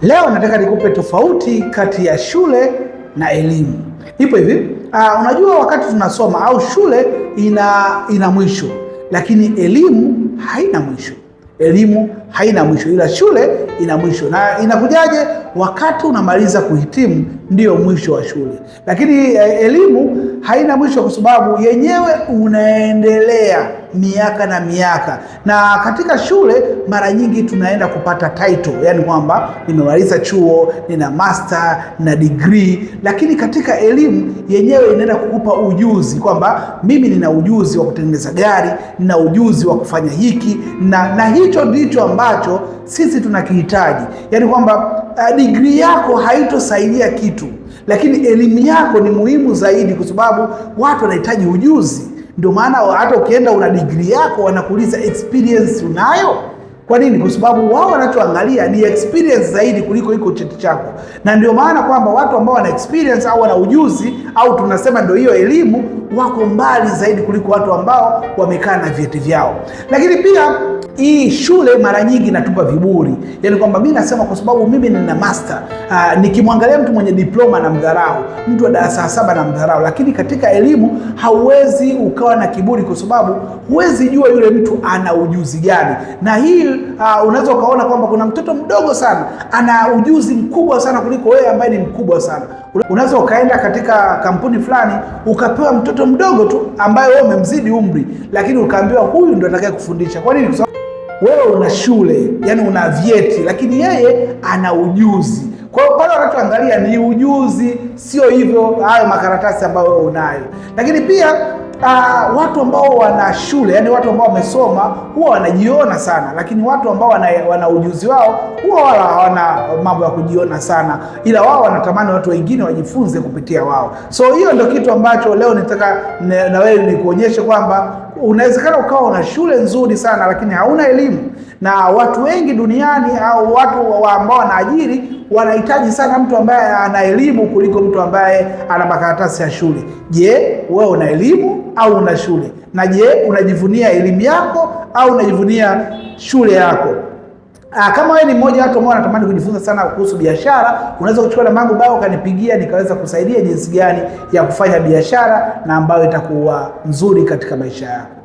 Leo nataka nikupe tofauti kati ya shule na elimu. Ipo hivi, unajua wakati tunasoma au shule ina mwisho, lakini elimu haina mwisho. Elimu haina mwisho, ila shule ina mwisho. Na inakujaje? Wakati unamaliza kuhitimu ndio mwisho wa shule, lakini elimu haina mwisho kwa sababu yenyewe unaendelea miaka na miaka. Na katika shule mara nyingi tunaenda kupata title, yani kwamba nimemaliza chuo, nina master na degree, lakini katika elimu yenyewe inaenda kukupa ujuzi kwamba mimi nina ujuzi wa kutengeneza gari, nina ujuzi wa kufanya hiki na hicho ndicho ambacho sisi tunakihitaji. Yani kwamba degree yako haitosaidia kitu, lakini elimu yako ni muhimu zaidi kwa sababu watu wanahitaji ujuzi. Ndio maana hata ukienda una degree yako wanakuuliza experience unayo. Kwa nini? Kwa sababu wao wanachoangalia ni experience zaidi kuliko iko cheti chako. Na ndio maana kwamba watu ambao wana experience au wana ujuzi au tunasema ndio hiyo elimu wako mbali zaidi kuliko watu ambao wamekaa na vyeti vyao. Lakini pia hii shule mara nyingi inatupa viburi. Yaani kwamba mimi nasema kwa sababu mimi nina master, nikimwangalia mtu mwenye diploma na mdharau, mtu wa darasa 7 na mdharau. Lakini katika elimu hauwezi ukawa na kiburi kwa sababu huwezi jua yule mtu ana ujuzi gani. Na hii unaweza ukaona kwamba kuna mtoto mdogo sana ana ujuzi mkubwa sana kuliko wewe ambaye ni mkubwa sana. Unaweza ukaenda katika kampuni fulani ukapewa mtoto mdogo tu ambaye wewe umemzidi umri, lakini ukaambiwa huyu ndio atakaye kufundisha. Kwa nini? Kwa sababu wewe una shule, yani una vyeti, lakini yeye ana ujuzi. Kwa hiyo pale wanachoangalia ni ujuzi, sio hivyo hayo makaratasi ambayo wewe unayo. Lakini pia watu ambao wana shule, yani watu ambao wamesoma huwa wanajiona sana, lakini watu ambao wana ujuzi wao huwa wala hawana mambo ya kujiona sana, ila wao wanatamani watu wengine wajifunze kupitia wao. So hiyo ndio kitu ambacho leo nitaka na wewe nikuonyeshe kwamba unawezekana ukawa una shule nzuri sana lakini hauna elimu. Na watu wengi duniani au watu ambao wanaajiri wanahitaji sana mtu ambaye ana elimu kuliko mtu ambaye ana makaratasi ya shule. Je, wewe una elimu au una shule? Na je, unajivunia elimu yako au unajivunia shule yako? Kama wewe ni mmoja wa watu ambao wanatamani kujifunza sana kuhusu biashara, unaweza kuchukua namba yangu bayo ukanipigia nikaweza kusaidia jinsi gani ya kufanya biashara na ambayo itakuwa nzuri katika maisha yako.